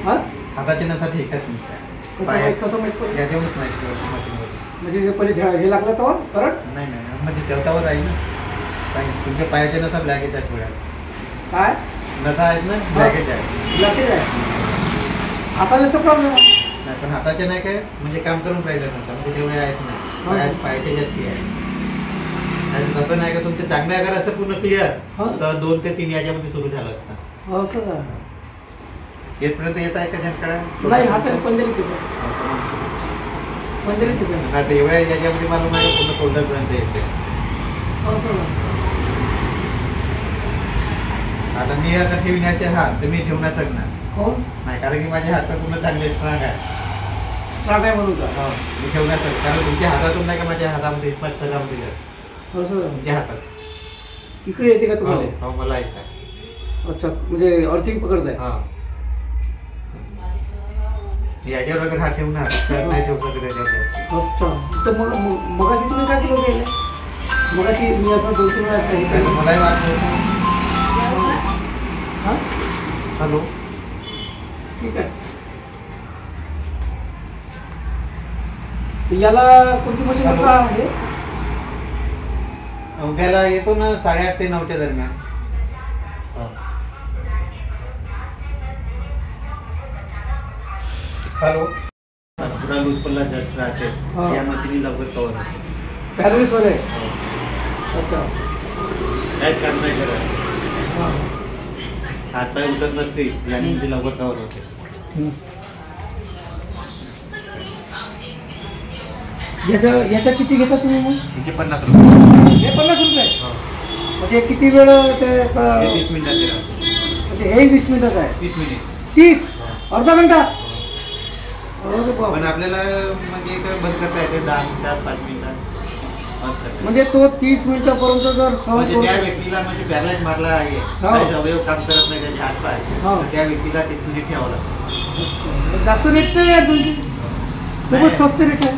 हा हाताची नसा ठीक आहे तुमच्या. कसं माहित पडलं? याच्यावरच माहिती पडलं मशीनवर. म्हणजे पहिले हे लागलं तर करंट? नाही म्हणजे जेवतावर आहे ना. तुमच्या पायाच्या नसा ब्लॅकेज आहेत थोड्या. काय नसा आहेत ना ब्लॅकेज आहे. ब्लॅकेज आहे. हाताला असं प्रॉब्लेम आहे? नाही पण हाताचे नाही काय म्हणजे काम करून राहिलं नसा म्हणजे तेवढे आहेत नाही. पायाचे जास्ती आहे. आणि तसं नाही का तुमचे चांगले आकार असतं पूर्ण क्लिअर तर 2 ते 3 याच्यामध्ये सुरू झालं असतं. असं येतपर्यंत येत आहे का झटका? नाही हाताला पंधरीच आता एवढ्या याच्यामध्ये मला माझ्या पूर्ण शोल्डरपर्यंत येते. आता मी अगर ठेवण्याचे हात तर मी ठेवू नाही शकणार. नाही कारण की माझे हात पूर्ण चांगले स्ट्रॉंग आहे म्हणून का? हो मी ठेवू नाही शकत कारण तुमच्या हातातून नाही का माझ्या हातामध्ये शरीरामध्ये तुमच्या हातात इकडे येते का तुम्हाला? हो मला येत आहे. अच्छा म्हणजे अर्थिंग पकडत आहे. हा याच्यावर अगर हात ठेवणार तर नाही ठेवू शकत याच्यावर. अच्छा तर मगाशी तुम्ही काय केलं गेले? मगाशी मी असं 2-3 वेळा सांगितलं मलाही वाटलं. हां हॅलो ठीक आहे. याला कोणती मशीन आहे? उद्याला येतो ना 8:30 ते 9च्या दरम्यान. हॅलो पुरा लूज पडला राहते या मशीनी लवकर कवर होते. पॅरालिस वाले? अच्छा काहीच काम नाही करत. हात पाय उठत नसते आणि म्हणजे लवकर कवर होते. याच्या किती घेता तुम्ही मग? याचे 50 रुपये. हे 50 रुपये? म्हणजे किती वेळ ते? 30 मिनिटाचे राहते. म्हणजे हे 20 मिनिटाचं आहे? 30 मिनिट. 30? अर्धा घंटा? पण आपल्याला म्हणजे बंद करता येते 10 मिनिटात 5 मिनिटात. म्हणजे तो 30 मिनिटापर्यंत जर म्हणजे त्या व्यक्तीला म्हणजे पॅरालाइज मारला आहे काही अवयव काम करत नाही त्याचे हात पाय तर त्या व्यक्तीला 30 मिनिट ठेवावं लागतं. जास्त रेट नाही आहे तुमची? खूपच स्वस्त रेट आहे.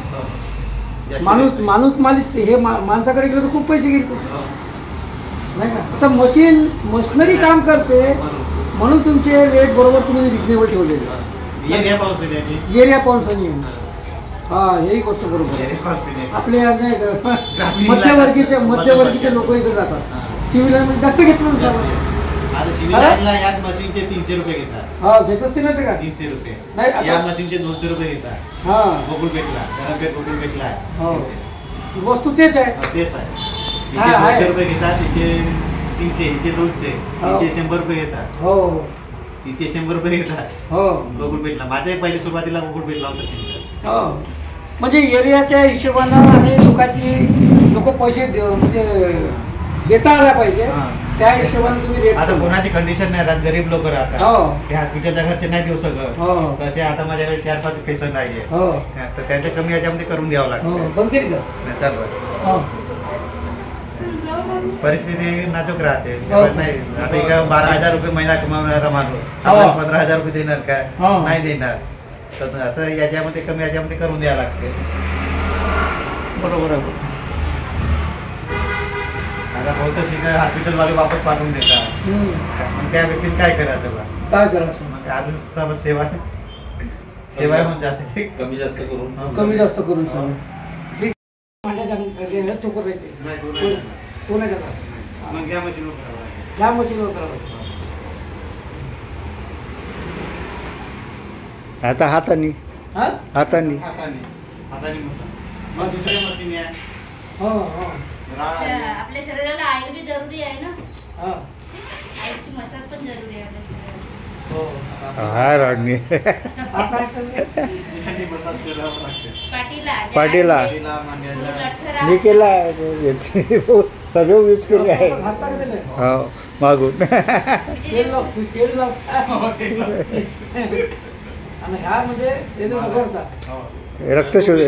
माणूस मालिश हे माणसाकडे गेलं तर खूप पैसे घेतो नाही का? असं मशिनरी काम करते म्हणून तुमचे रेट बरोबर तुम्ही रिजनेबल ठेवलेले. एरिया पाऊन्सनी. हा हेही गोष्ट बरोबर आहे. आपले मध्यवर्गीचे लोक इकडे जातात. सिव्हिल लाईनमध्ये जास्त घेतलं ना याच मशीनचे 300 रुपये घेतात. हा घेत असतील ना ते का? 300 रुपये नाही या मशीनचे 200 रुपये घेतात. हा गोकुळपेठला गोकुळपेठला आहे. हो वस्तू तेच आहे. तेच आहे. 200 रुपये घेतात इथे 300 इथे 200 इथे 100 रुपये घेतात. हो इथे 100 रुपये घेतात. हो गोकुळपेठला माझ्याही पहिले सुरुवातीला गोकुळपेठला होतं सिलेंडर. हो म्हणजे एरियाच्या हिशोबानं आणि लोक पैसे म्हणजे देता आला पाहिजे त्या हिशोबाने तुम्ही रेट. आता कोणाची कंडिशन नाही राहत गरीब लोक राहतात. हो ते हॉस्पिटलच्या घरचे नाही देऊ शकत. हो तसे आता माझ्याकडे 4-5 पेशंट आहे. हो तर त्यांच्या कमी याच्यामध्ये करून द्यावं लागतं. बंद केली का? नाही चालू हो परिस्थिती नाजूक राहते. नाही आता एका 12,000 रुपये महिना कमावणारा माणूस आपल्याला 15,000 रुपये देणार काय? नाही देणार. तर असं याच्यामध्ये कमी याच्यामध्ये करून द्यावं लागते. बरोबर आहे. आता बहुत शिकाय हॉस्पिटलवाले वापस पाठवून देतात. मग त्या व्यक्तीने काय करायचं? काय करायचं? मग अजून सब सेवा होऊन जाते. कमी जास्त करून ठीक. तो नाही करणार. मग या मशीनवर या मशीनवर करावं. आता हातानी हातानी मग दुसऱ्या मशीन आहे. हो हो आपल्या शरीराला आयर बी जरुरी आहे ना. आयरची मसाज पण जरुरी आहे आपल्या शरीराला. हा राडणी पाटीला मी केला सगळं यूज केले आहे. हो मागून ह्या म्हणजे रक्त शोध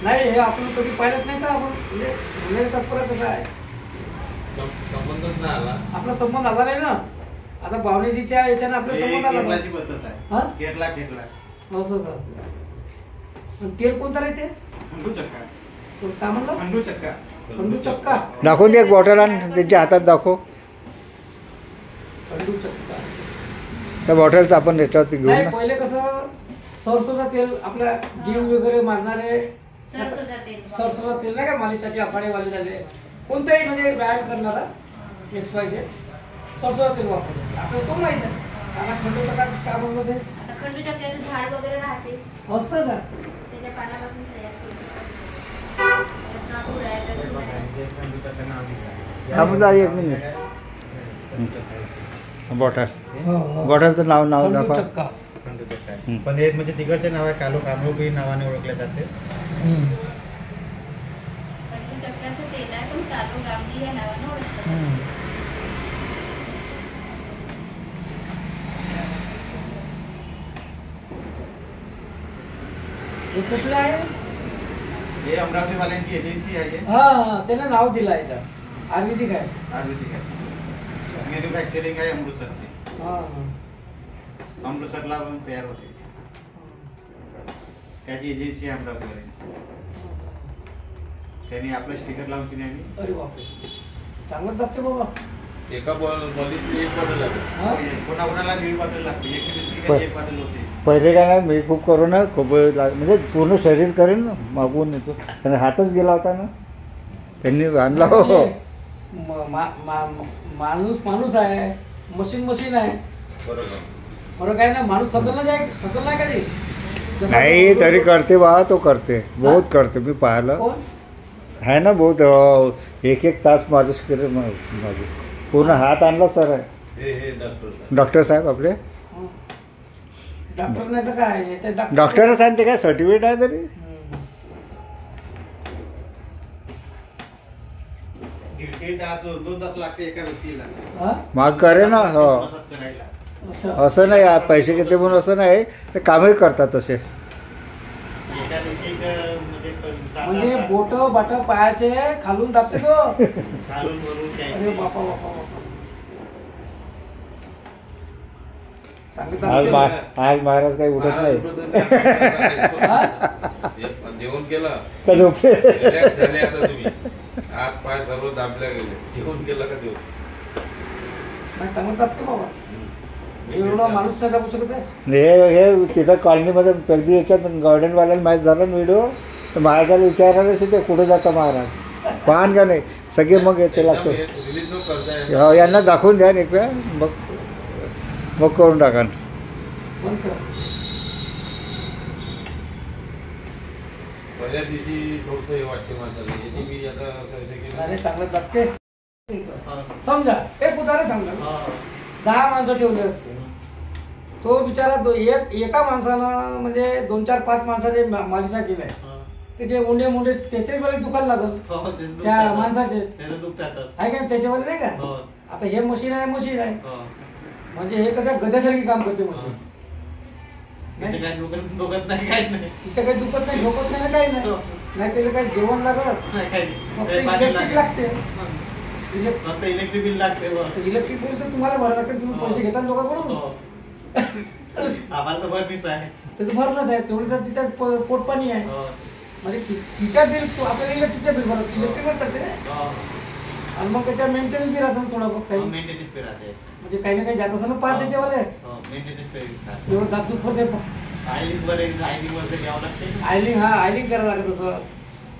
नाही हे आपण कधी पाहिलंच नाही का? आपण म्हणजे तत्पर कसं आहे आपला संबंध आला नाही ना. आता भावनेजीच्या याच्यानं आपला संबंध आला. केरला तेल कोणतं राहते? काय म्हणलं? खंडू चक्का. दाखवून दे एक बॉटल आण त्यांच्या हातात दाखव. खंडू चक्का त्या बॉटलचं आपण याच्यावरती घेऊ नाही ना. पहिले कसं सरसोचं तेल आपल्या जिम वगैरे मारणारे सरसोचं तेल. सरसोचं तेल नाही का मालिशसाठी आखाडेवाले झाले कोणताही म्हणजे व्यायाम करणारा XY सरसोचं तेल वापरतो आपल्याला तो माहित आहे. आता खंडोबा काय म्हणलं ते आता खंडूच्या तेल झाड वगैरे राहते असं का त्याच्या पानापासून तयार केलं. कापूर आहे, लसूण आहे. थांबून एक मिनिट. बॉटल बॉटलचं नाव दाखवा. चक्का खंडू चक्का आहे. पण हे म्हणजे तिकडचे नाव आहे कालो कामरूपी नावाने ओळखले जाते. खंडू चक्क्याचं तेल आहे पण कालो गामठी या नावानं ओळखतात. हे कुठलं आहे हे अमरावतीवाल्यांची एजन्सी आहे. हा त्याला नाव दिलं आहे का आयुर्वेदिक आहे आयुर्वेदिक आहे. मॅन्युफॅक्चरिंग आहे अमृतसरची. हा अमृतसरला पण तयार होते. त्याची एजन्सी आहे अमरावतीवाल्यांची. त्यांनी आपलं स्टिकर लावून तिने आम्ही अरे बापरे चांगलं दाखते बाबा एका बॉलीची एक बॉटल लागेल. हा कोणाकोणाला 1.5 बॉटल लागते. 120 रुपयाची 1 बॉटल होते. पहिले काय ना मी खूप करू ना खूप म्हणजे पूर्ण शरीर करेन ना मागवून येतो आणि हातच गेला होता ना त्यांनी आणला. हो माणूस आहे मशीन आहे बरोबर. बरं काय ना माणूस थकल नाही कधी जसं नाही तरी करते बा तो करते बहुत करते मी पाहिलं कोण? आहे ना बहुत एक तास मालिश केले माझे पूर्ण हात आणला सर आहे हे डॉक्टर डॉक्टर साहेब आपले हं. डॉक्टर नाही तर काय हे ते डॉक्टरच आहे ते काय सर्टिफिकेट आहे तरी हं. 1.5 तास 2 तास लागते एका व्यक्तीला हा? माग करे ना हो मसाज करायला. अच्छा. असं नाही पैसे घेते म्हणून असं नाही ते कामही करतात तसे. एका दिवशी एक म्हणजे म्हणजे बोट बाट पायाचे खालून दाबते तो खालून वरून अरे शायनिंग. बापा चांगले आज दाबते. आज महाराज काही उठत नाही जेवण केलं का झोपले रिलॅक्स झाले आता तुम्ही. हात पाय सर्व दाबले गेले. जेवण केलं का देऊ. नाही, चांगलं दाबते बाबा एवढा माणूस नाही दाबू शकत आहे. हे तिथं कॉलनीमध्ये अगदी याच्यात गार्डनवाल्याला माहीत झालं ना व्हिडिओ तर महाराजाला विचारायला ते कुठं जातं महाराज पाहन का नाही सगळे मग येते लागतो. रिलीज न करताय. यांना दाखवून द्या एक वेळा मग करून टाका. बंद कर. पहिल्या दिवशी थोडस हे वाटते माणसाला. याची मी आता असं केलं. अरे चांगलं दाबते समजा एक उदाहरण सांगलं 10 माणसं ठेवले असते तो बिचारा एका माणसानं म्हणजे 2-4-5 माणसाचे मालिशा केल्या त्याचे मुंडे त्याचे वेळेस दुखायला लागल त्या माणसाचे आहे का त्याच्यावर नाही का. आता हे मशीन आहे म्हणजे हे कसं गद्यासारखी काम करते मशीन. तिचं काही दुखत नाही झोपत नाही काही नाही त्याला काही जेवण लागत फक्त इलेक्ट्रिक लागते. इलेक्ट्रिक बिल लागते. इलेक्ट्रिक बिल तर तुम्हाला भरावं लागतं तुम्ही पैसे घेता लोकांकडून आम्हाला तर भरतीच आहे. त्याचं भरणंच आहे तेवढं तर तिच्यात पोटपाणी आहे. म्हणजे तिच्या बिल आपल्याला इलेक्ट्रिकच्या बिल भरत इलेक्ट्रिकच करते आणि मग त्याच्या मेंटेनन्स बी राहतात थोडा बहुत काही मेंटेनन्स पे राहते. म्हणजे काही ना काही जात असं ना पार त्याच्यावाले मेंटेनन्स पे एवढं दात दुखत आहे. आयलिंग वर द्यावं लागते. आयलिंग करायला लागत असं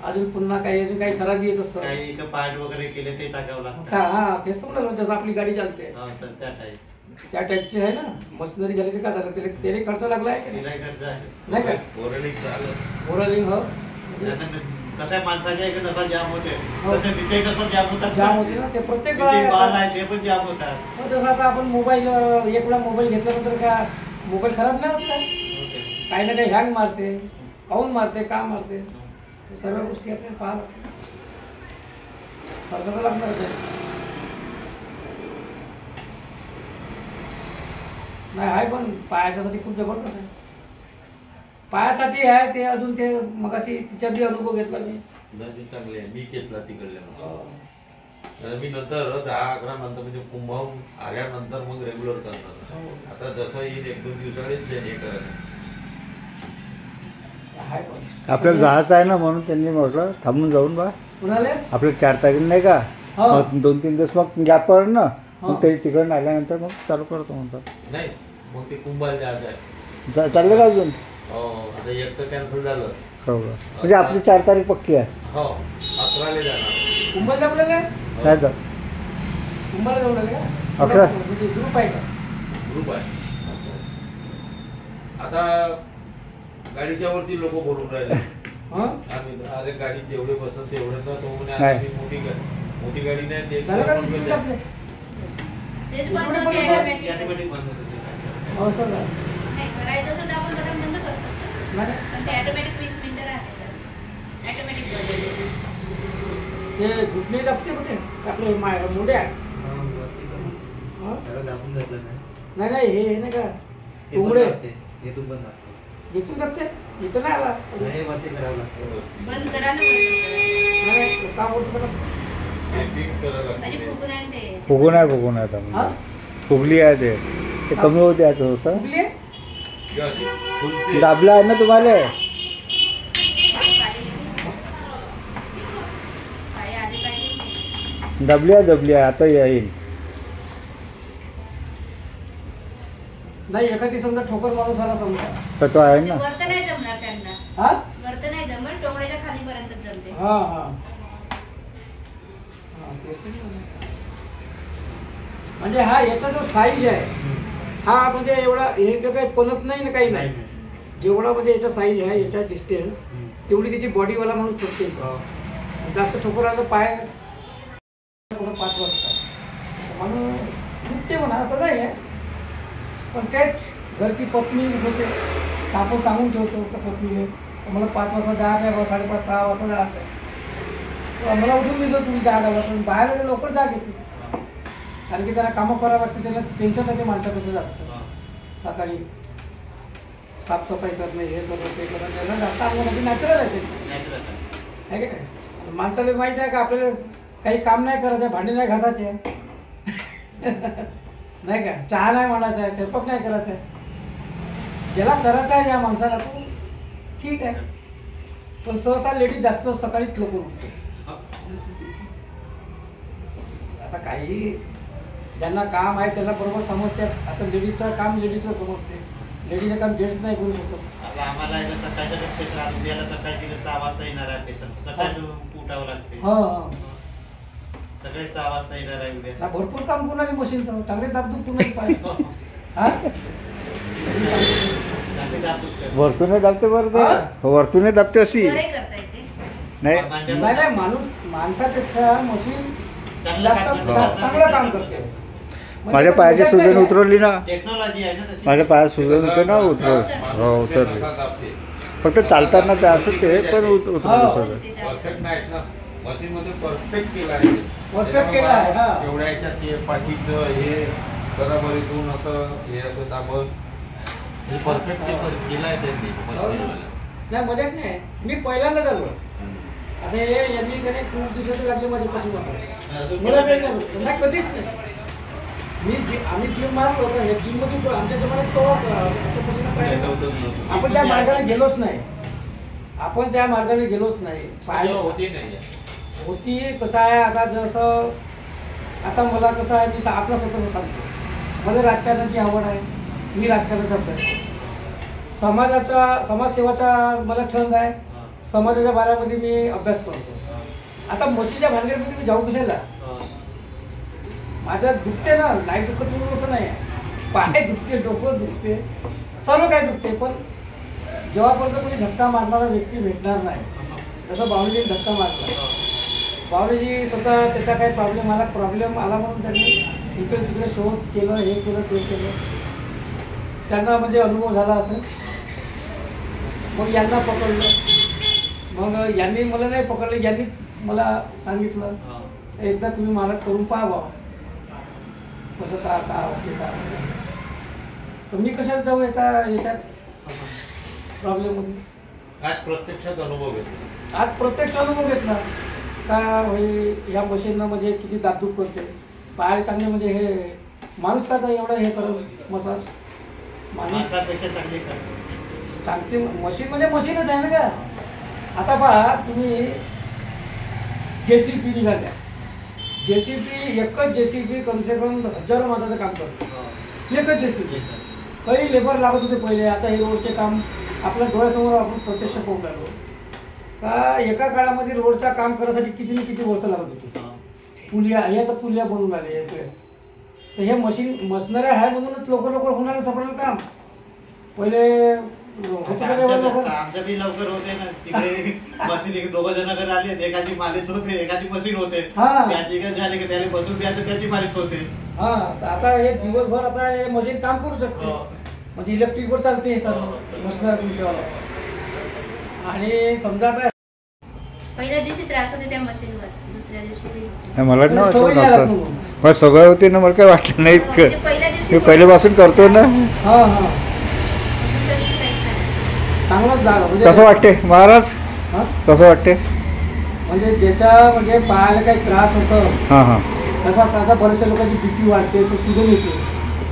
अजून पुन्हा काही खराबी येत असतं काही पार्ट वगैरे केले ते टाकावं लागतं. हा तेच तर म्हणलं जसं आपली गाडी चालते त्या टाईप त्या टाईपची आहे ना मशिनरी झाली ते काय झालं त्याला खर्च लागलाय तिलाही खर्च आहे. नाही का ओरलिंग झालं. ओरलिंग हो कशा माणसाच्या एक नसा जाम होते तसे तिथे कसं जाम होतात जाम होते ना ते प्रत्येक तिथे बाल आहे ते पण जाम होतात. हो, जसं आता आपण मोबाईल एक वेळा मोबाईल घेतल्यानंतर का मोबाईल खराब नाही होत काय काही ना काही हँग मारते काऊन मारते का मारते हे सर्व गोष्टी आपल्याला पाहा खर्च तर लागणारच आहे. नाही आहे पण पायाच्यासाठी खूप जबरदस्त आहे. पायासाठी आहे ते अजून ते मग अशी तिच्या बी अनुभव घेतला मी नदी चांगली आहे. मी घेतला तिकडल्या. तर मी नंतर 10-11 नंतर म्हणजे कुंभाहून आल्यानंतर मग रेग्युलर करणार. आता जसं येईल 1-2 दिवसाळीच हे करायचं. आहे पण आपल्याला जायचं आहे ना म्हणून त्यांनी म्हटलं थांबून जाऊन बा कुणाले आपल्याला 4 तारीख नाही का हो. मग 2-3 दिवस मग गॅप पड ना हो. मग ते तिकडून आल्यानंतर मग चालू करतो म्हणतात. नाही मग ते कुंभाला जायचं आहे. चाललं का अजून? हो आता एकचं कॅन्सल झालं. हो का? म्हणजे आपली 4 तारीख पक्की आहे. हो 11ला जाणार. कुंभाला जमलं काय? नाही जा कुंभाला जमलं का? 11. म्हणजे ग्रुप आहे का? ग्रुप आहे. आता गाडीच्या वरती लोक बोलून राहिले. हं? आम्ही अरे गाडी जेवढे बसत तेवढे ना तो म्हणे नाही. आम्ही मोठी गाडी नाही ते झालं का विषय आपले? तेच बंद होते automatic. Automatic बंद होते. हो सर. नाही, करायचं तर आपण बटन बंद करू शकतो. नाही. पण ते ऑटोमॅटिक 20 मिनिटं राहते. ऑटोमॅटिक बंद होते. ते घुटणे दाबते कुठे आपले मोठे आहे. हा, वरती पण. हं? त्याला दाबून धरलं नाही. नाही नाही हे नाही का हे पण कोंबडे दाबते. हे तू पण दाबते. इथून दाबते इथं नाही आला. नाही, वरती करावं लागतं. बंद करा ना बंद नाही, काम होतं बरं. सेटिंग करायला करा. म्हणजे लागते. फुगून आहे ते. फुगून आहे आता हा? म्हणजे. फुगली आहे ते कमी होते आहे थोडंसं. फुगली आहे? जे अशी फुलते. दाबलं आहे ना तुम्हाला? पाय आली पाहिजे. दबली आहे आता येईल. नाही एखादी समजा ठोकर माणूस आला समजा. तर तो आहे ना. वरत नाही जमणार त्यांना. हा वरत नाही जमणार, टोंगड्याच्या खालीपर्यंत जमते. हा हा हा, तेच तर म्हणलं. म्हणजे हा याचा जो साईज आहे हा म्हणजे एवढा हे जो काही पलत नाही ना काही नाही. जेवढा म्हणजे याचा साईज आहे याचा डिस्टन्स तेवढी त्याची बॉडीवाला म्हणून शकते. हो. जास्त ठोकर आलं पाय 5 वाजता म्हणून दुखते म्हणा असं नाही आहे. पण तेच घरची पत्नी होते आपण सांगून ठेवतो का पत्नीने मला 5 वाजता जायचं आहे, 5:30 6 वाजता जायचं आहे. मला उठून दिसतो तुम्ही जायला वाटतं बाहेर लवकर जाग येते. कारण की त्याला कामं करावं लागते, त्याला टेन्शन आहे ते माणसापेक्षा जास्त. सकाळी साफसफाई करणं हे करणं ते करणं त्याला जास्त अंगामध्ये नॅचरल आहे ते. आहे का काय? माणसाला माहीत आहे का आपल्याला काही काम नाही करायचं आहे, भांडी नाही घासायचे नाही का, चहा नाही म्हणायचा आहे, स्वयंपाक नाही करायचा आहे. ज्याला करायचं आहे या माणसाला तो ठीक आहे. पण सहसा लेडीज जास्त सकाळीच लवकर उठते. आता काही ज्यांना काम आहे त्यांना बरोबर समजतात. आता लेडीजचं काम लेडीजला समजते, लेडीजचं काम जेंट्स नाही करू शकत. आता आम्हाला एकदा सकाळच्या पेशंट आज उद्याला सकाळची 6 वाजता येणार आहे पेशंट. सकाळी उठावं लागते. हा हा सकाळी 6 वाजता येणार आहे उद्या. ना भरपूर काम कोणाची मशीन चांगले दाबदूब कोणाची पाहिजे. हा चांगली दाबून कर. वरतून दाबते बरं हा? ते वरतून दाबते अशी बरे करता येते. नाही. नाही नाही माणूस माणसापेक्षा मशीन चांगलं जास्त काम करते. चांगलं काम करते. माझ्या पायाची सुजन उतरवली ना. टेक्नॉलॉजी आहे ना तशी. माझ्या पायात सुजन होते ना उतरवली. फक्त चालताना ते असं ते पण उतरवलं सगळं. परफेक्ट नाहीत ना मशीन मध्ये परफेक्ट केलं आहे. परफेक्ट केलं आहे. हा एवढ्या याच्यात ते पाठीचं हे बराबरीतून असं हे असं दाबत हे परफेक्ट केलं आहे त्यांनी मशीनवाला. नाही मजाक नाही. मी पहिल्यांदा झालो. आता हे यांनी त्याने खूप दिवसाचे लागले माझ्या पाठीमागे. मला काही नाही कधीच नाही. आम्ही जिम मारत होतो हे जिम मध्ये आमच्या जमान्यात आपण त्या मार्गाने गेलोच नाही. आपण त्या मार्गाने गेलोच नाही. पाय होती नाही होती कसं आहे आता जसं आता मला कसं आहे मी आपलं स्वतःच सांगतो. मला राजकारणाची आवड आहे. मी राजकारणाचा अभ्यास करतो. समाजसेवाचा मला छंद आहे. समाजाच्या बारामध्ये मी अभ्यास करतो. आता म्हशीच्या भानगडीमध्ये मी जाऊ कशाला. माझं दुखते ना नाही दुखत म्हणून असं नाही आहे. पाय दुखते डोकं दुखते सर्व काय दुखते. पण जेव्हापर्यंत कोणी धक्का मारणारा व्यक्ती भेटणार नाही. जसं बावलीजीने धक्का मारला. बावलीजी स्वतः त्याचा काही प्रॉब्लेम आला म्हणून त्यांनी इकडे तिकडे शोध केलं हे केलं ते केलं. त्यांना म्हणजे अनुभव झाला असेल. मग यांना पकडलं. मग यांनी मला नाही पकडलं. यांनी मला सांगितलं एकदा तुम्ही मला करून पाहावा कसं का होते का. तर मी कशाला जाऊ याच्यात प्रॉब्लेममध्ये. आज प्रत्यक्षात अनुभव घेतला. आज प्रत्यक्ष अनुभव घेतला का या मशीननं म्हणजे किती दाबदूब करते. पाय चांगले म्हणजे हे माणूस का एवढा हे करत मसाज माणसापेक्षा चांगली कर. चांगली मशीन म्हणजे मशीनच आहे ना का. आता पहा तुम्ही JCB निघाल्या. JCB एकच JCB कमसे कम हजारो माणसाचं काम करतो. एकच JCB. काही लेबर लागत होते पहिले, आता हे रोडचे काम आपल्या डोळ्यासमोर आपण प्रत्यक्ष पाहू लागलो का एका काळामध्ये रोडचं काम करायसाठी किती ना किती वर्ष लागत होती. पुलिया हे आता पुलिया बनवून आले, तर हे मशिनरी आहे म्हणूनच लवकर होणार सफळ काम. पहिले आमच्या बी लवकर होते ना तिकडे मशीन, 2 जण जर आले एकाची मालिश होते, एकाची मशीन होते, त्याची झाले की त्याला बसून द्यायचं, त्याची मालिश होते. हा आता हे दिवसभर आता हे मशीन काम करू शकते, म्हणजे इलेक्ट्रिकवर चालते हे सर्व. आणि समजा आता पहिल्या दिवशी त्रास होते त्या मशीनवर, दुसऱ्या दिवशी मला नाही सवय वाटत नाही लागत असं. म्हणून. मला सवय होती ना, मला काय वाटलं नाही म्हणजे इतकं. पहिल्या मी दिवशी पहिल्यापासून करतो ना. हा हा दुसऱ्या दिवशी काहीच नाही. चांगलंच झालं म्हणजे कसं वाटते महाराज, हा? कसं वाटते? म्हणजे ज्याच्या म्हणजे पायाला काही त्रास असं हां हां तसा बऱ्याचशा लोकांची बीपी वाढते, सुजन येते.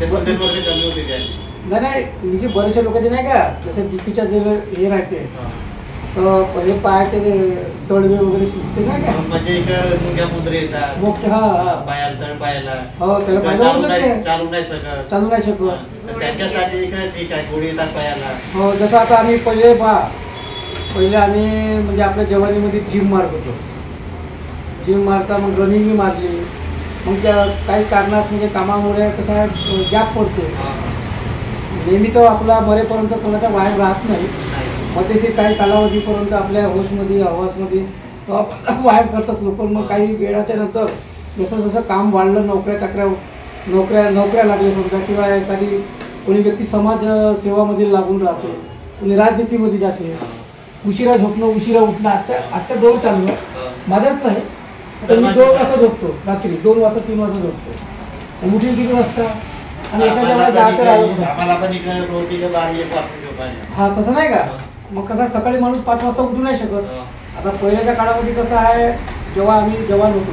ते सुजन वगैरे कमी होते त्याची. नाही म्हणजे बऱ्याचशा लोकांचे नाही का जसं बीपीच्या जे हे राहते तर हे पायाचे तळवे वगैरे सुजते नाही का, म्हणजे एक मुंग्या मुंदरे येतात मोठे. हा पायाला, तळ पायाला हो त्याला फायदा होऊ शकते. चालू नाही शकत. चालू नाही शकत. तर त्यांच्यासाठी ठीक आहे, गोळी येतात पायाला. हो जसं आता आम्ही पहिले आम्ही म्हणजे आपल्या जवानीमध्ये जिम मारत होतो. जिम मारता मग रनिंगही मारली, मग त्या काही कारणास म्हणजे कामामुळे कसं आहे गॅप पडतो. नेहमी तर आपला मरेपर्यंत कोणाच्या बाहेर राहत नाही, मध्येशी काही कालावधीपर्यंत आपल्या होशमध्ये हवासमध्ये व्यायाम करतात लोक. मग काही वेळाच्या नंतर जसं जसं काम वाढलं, नोकऱ्या लागल्या समजा, किंवा एखादी कोणी व्यक्ती समाज सेवामध्ये लागून राहते, कोणी राजनीतीमध्ये जाते, उशिरा झोपणं उशिरा उठणं आजच्या दौर चालू आहे. माझ्याच नाही, आता मी 2 वाजता झोपतो, रात्री 2 वाजता 3 वाजता झोपतो. उठील किती वाजता आणि एखाद्या वेळेला जायचं राहिलं. आम्हाला पण इकडे रोटी 12-1 वाजता झोपायला. हा तसं नाही का, मग कसं सकाळी माणूस 5 वाजता उठू नाही शकत. आता पहिल्याच्या काळामध्ये कसं आहे, जेव्हा आम्ही जवान होतो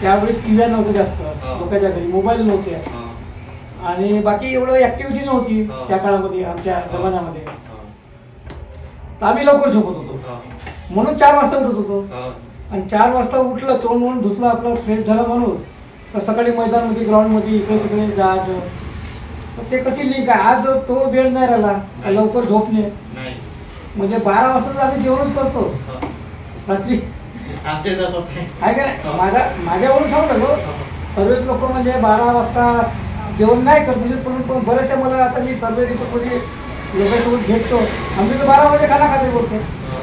त्यावेळेस टीव्ही नव्हतं जास्त लोकांच्या घरी, मोबाईल नव्हते आणि बाकी एवढं ऍक्टिव्हिटी नव्हती त्या काळामध्ये आमच्या जमान्यामध्ये. तर आम्ही लवकर झोपत होतो म्हणून 4 वाजता उठत होतो. आणि 4 वाजता उठलं, तोंड म्हणून धुतलं, आपलं फ्रेश झाला माणूस, तर सकाळी मैदानमध्ये ग्राउंडमध्ये इकडे तिकडे जायचं. तर ते कशी लिंक आहे, आज तो वेळ नाही राहिला लवकर झोपणे. म्हणजे 12 वाजता आम्ही जेवणच करतो रात्री. आमचे तसंच आहे का नाही, माझ्यावरून सांगतो सर्वच लोक म्हणजे 12 वाजता जेवण नाही करत. पण बरेचसे मला आता मी सर्व रिपोर्टमध्ये लोकांसोबत भेटतो, आम्ही तर 12 वाजे खाना खाते बोलतो,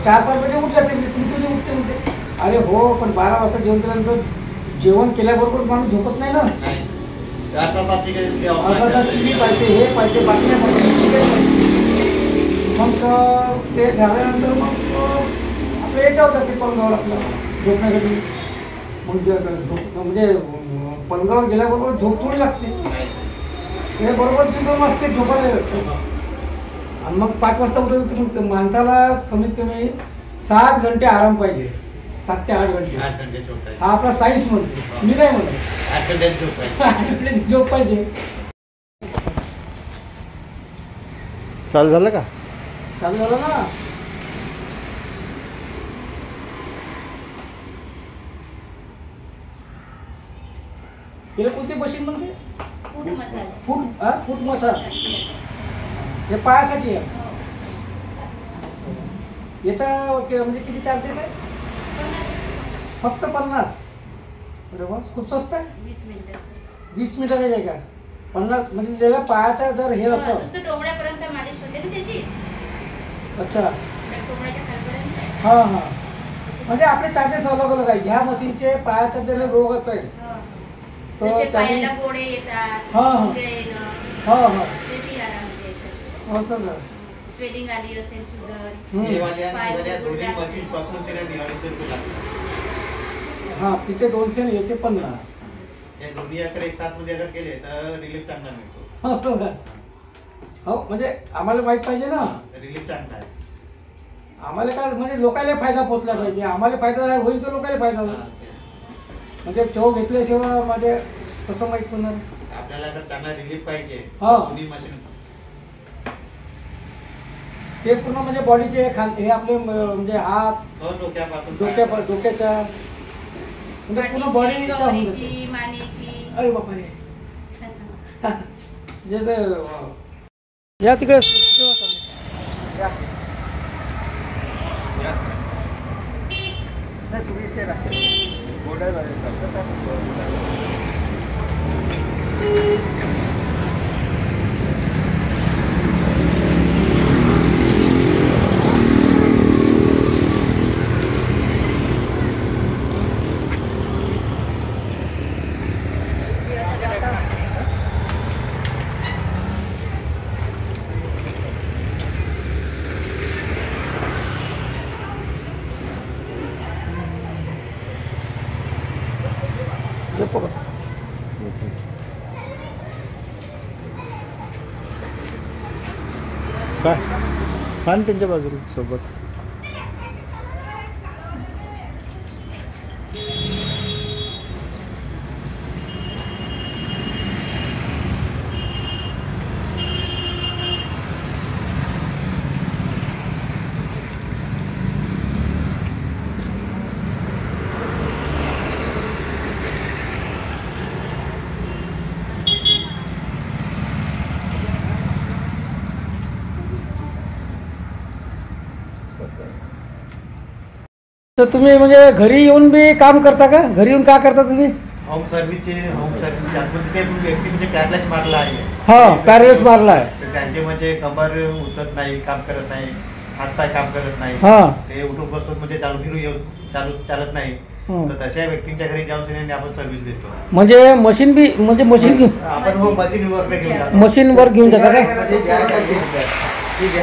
4-5 वाजे उठ जाते. म्हणजे तुम्ही कधी उठते म्हणते, अरे हो पण 12 वाजता जेवण केल्यानंतर जेवण केल्याबरोबर माणूस झोपत नाही ना. अर्धा तास टीव्ही पाहिजे, हे पाहिजे, बातम्या पाहिजे. मग ते झाल्यानंतर मग आपलं याच्यावर जाते पलंगावर आपलं झोपण्यासाठी. मग म्हणजे पलंगावर गेल्याबरोबर झोप थोडी लागते, हे बरोबर 2 वाजता झोपायला. आणि मग 5 वाजता उठलं. माणसाला कमीत कमी 7 घंटे आराम पाहिजे, 7 ते 8 घंटे. 8 घंटे झोप पाहिजे. हा आपला सायन्स म्हणते, मी नाही म्हणत. 8 घंटे झोप पाहिजे. 8 घंटे झोप पाहिजे. चालू झालं का? चालू झालं ना. तिला कोणती मशीन म्हणते? Foot massage. Foot massage. हे पायासाठी आहे. याचा म्हणजे किती चार्जेस आहे? फक्त 50. अरे वा, खूप स्वस्त आहे. 20 मिनिटाचं. 20 मिनिटाचं आहे का? 50 म्हणजे ज्याला पायाचा जर हे असं. नुसतं टोंगड्यापर्यंत मालिश होते ना त्याची. अच्छा. त्या टोंगड्याच्या खालपर्यंत. हा हा. म्हणजे आपले चार्जेस अलग अलग आहे. ह्या मशीनचे पायाचा जर रोग असेल जसे तर पायाला गोळे येतात, हा, हा. मुंग्या येणं, हा हा ते बी आराम होते याच्यात. असं का? स्वेलिंग आली असेल, सुजन, हे वाले आणि बऱ्या दोन्ही मशीन पकडून सिरा 250 रुपये लागतात. हा तिथे 200 आणि याचे 50. हे दोन्ही अगर एक साथ मध्ये अगर केले तर रिलीफ चांगला मिळतो. हो का? हो म्हणजे आम्हाला माहित पाहिजे ना, रिलीफ चांगला आहे. आम्हाला काय म्हणजे लोकांना फायदा पोहोचला पाहिजे. आम्हाला फायदा होईल तर लोकांना फायदा होईल. म्हणजे चव घेतल्याशिवाय माझे कसं माहित होणार. आपल्याला अगर चांगला रिलीफ पाहिजे हा. दोन्ही मशीन ते पूर्ण म्हणजे बॉडीचे हे आपले म्हणजे हात डोक्यापासून डोक्याच्या म्हणजे पूर्ण बॉडी. गौरीची, मानेची. अरे बापरे. जे या तिकडे तुम्ही इथे राहा. गोड्या काय आणि त्यांच्या बाजूला सोबत तर तुम्ही म्हणजे घरी येऊन बी काम करता का? घरी येऊन काय करता तुम्ही? होम सर्व्हिसचे आतमध्ये ते व्यक्ती म्हणजे पॅरलाइज मारला आहे. हा पॅरलाइज मारला आहे. तर त्यांचे म्हणजे कंबर उठत नाही, काम करत नाही, हातपाय काम करत नाही, हा ते उठून बसून म्हणजे चालू फिरू चालत नाही. तर तशा व्यक्तींच्या घरी जाऊन आपण सर्व्हिस देतो. म्हणजे मशीन बी म्हणजे मशीन आपण हो मशीन वर घेऊन जातो. मशीनवर घेऊन जाता का? मशीन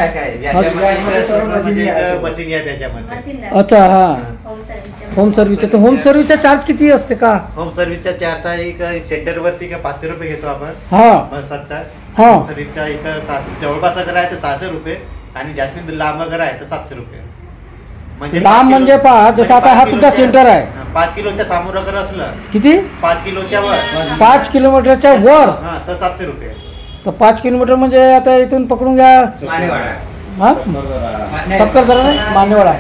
आहे त्याच्यामध्ये. अच्छा हा होम सर्व्हिस. होम सर्व्हिसचा तर होम सर्व्हिसचा चार्ज किती असते का? होम सर्व्हिसचा चार्ज आहे एक सेंटर वरती का 500 रुपये घेतो आपण हा बसचा. हा. होम सर्व्हिसचा एक जवळपास अगर आहे तर 600 रुपये आणि जास्त लांब अगर आहे तर 700 रुपये. लांब म्हणजे पहा जसं आता हा तुमचा सेंटर आहे 5 किलोच्या समोर अगर असलं किती 5 किलोच्या वर 5 किलोमीटरच्या वर हा तर 700 रुपये. तर 5 किलोमीटर म्हणजे आता इथून पकडून घ्या हा सक्करदरा नाही मानेवाडा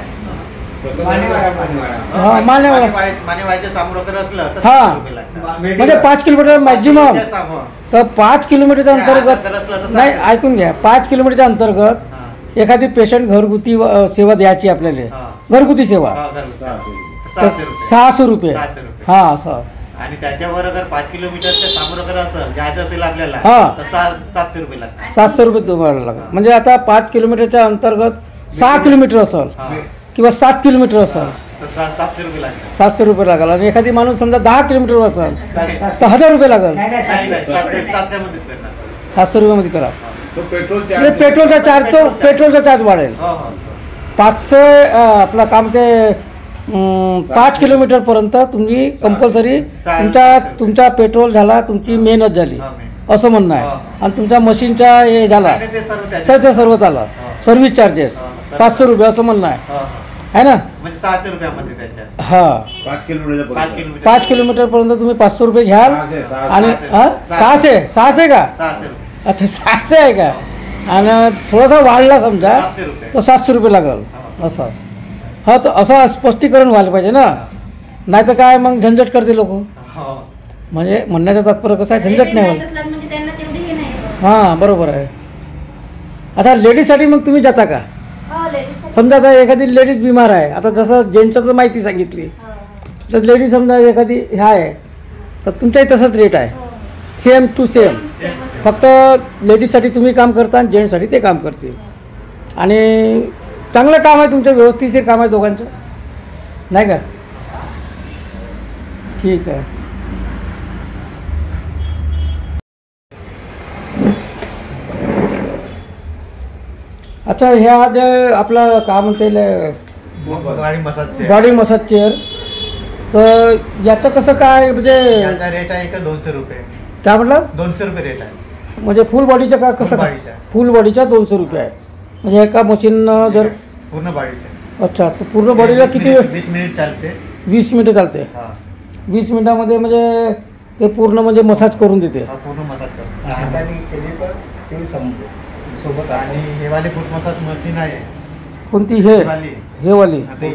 हा मानेवाडा मानेवाड्याच्या समोर अगर असलं तर हा. 700 रुपये लागतात. म्हणजे 5 किलोमीटर मॅक्झिमम. समोर तर 5 किलोमीटरच्या अंतर्गत असलं तर नाही 700. ऐकून घ्या 5 किलोमीटरच्या अंतर्गत हा. एखादी पेशंट घरगुती सेवा द्यायची आपल्याला हा. घरगुती सेवा हा, घरगुती. तर 600 रुपये. 600 रुपये 600 रुपये. हा असं आणि त्याच्यावर अगर 5 किलोमीटरच्या समोर अगर असेल घ्यायचं असेल आपल्याला हा. तर 700 रुपये लागतात. 700 रुपये तुम्हाला लागेल. म्हणजे आता 5 किलोमीटरच्या अंतर्गत 6 किलोमीटर असेल हा. किंवा 7 किलोमीटर असेल तर 700 रुपये लागतात. 700 रुपये लागेल. आणि एखादी माणूस समजा 10 किलोमीटर असेल तर 1000 रुपये लागेल. नाही, 700 मध्येच करणार. 700 रुपयामध्ये करा. पेट्रोल म्हणजे पेट्रोलचा चार्ज वाढेल. हो हो 500 आपलं काम ते 5 किलोमीटर पर्यंत तुम्ही कंपल्सरी तुमचा पेट्रोल झाला, तुमची मेहनत झाली हा, मेहनत. असं म्हणणं आहे. हा. आणि तुमच्या मशीनचा हे झाला नाही, ते सर्व त्याच्यात. सर्व झालं हा. सर्व्हिस चार्जेस हा, सर्व. 500 रुपये असं म्हणणं आहे. हो, हो. आहे ना? म्हणजे 600 रुपयामध्ये त्याच्यात हा 5 किलोमीटर 5 किलोमीटर पर्यंत तुम्ही 500 रुपये घ्याल. 600. आणि 600 का? 600 रुपये. अच्छा 600 आहे का? आणि थोडासा वाढला समजा 700 रुपये. तर 700 रुपये लागेल हो. असं. हा तर असं स्पष्टीकरण व्हायला पाहिजे ना. नाही तर काय मग झंझट करते लोक. हो. म्हणजे म्हणण्याचं तात्पर्य कसं आहे झंझट नाही होत. म्हणजे त्यांना तेवढी हे नाही होत. हां बरोबर आहे. आता लेडीजसाठी मग तुम्ही जाता का? हो, ladies समजा आता एखादी लेडीज बिमार आहे. आता जसं जेंट्सचं तर माहिती सांगितली. हो, तर लेडीज समजा एखादी ह्या आहे तर तुमच्याही तसंच रेट आहे. हो. Same to same. सेम. फक्त लेडीजसाठी तुम्ही काम करता आणि जेंट्ससाठी ते काम करतील. आणि चांगलं काम आहे तुमचं, व्यवस्थितशीर काम आहे दोघांचं नाही का? ठीक आहे. अच्छा ह्या जे आपलं काय म्हणते body massage body massage chair, तर याचं कसं काय म्हणजे याचा रेट आहे का 200 रुपये. काय म्हटलं? 200 रुपये रेट आहे. म्हणजे फुल बॉडीचं का कसं फुल काय? बॉडीचा. फुल बॉडीचा 200 रुपये आहे. म्हणजे एका मशीन जर पूर्ण बॉडीचा. अच्छा तर पूर्ण बॉडीला किती वेळ? 20 मिनिट चालते. 20 मिनिटं चालते. हा. 20 मिनिटामध्ये म्हणजे ते पूर्ण म्हणजे मसाज करून देते. हा, पूर्ण मसाज करतो. हाताने केली तर ते समजते सोबत. आणि हे वाले फूट मसाज मशीन आहे कोणती? हे वाली. हे वाली आता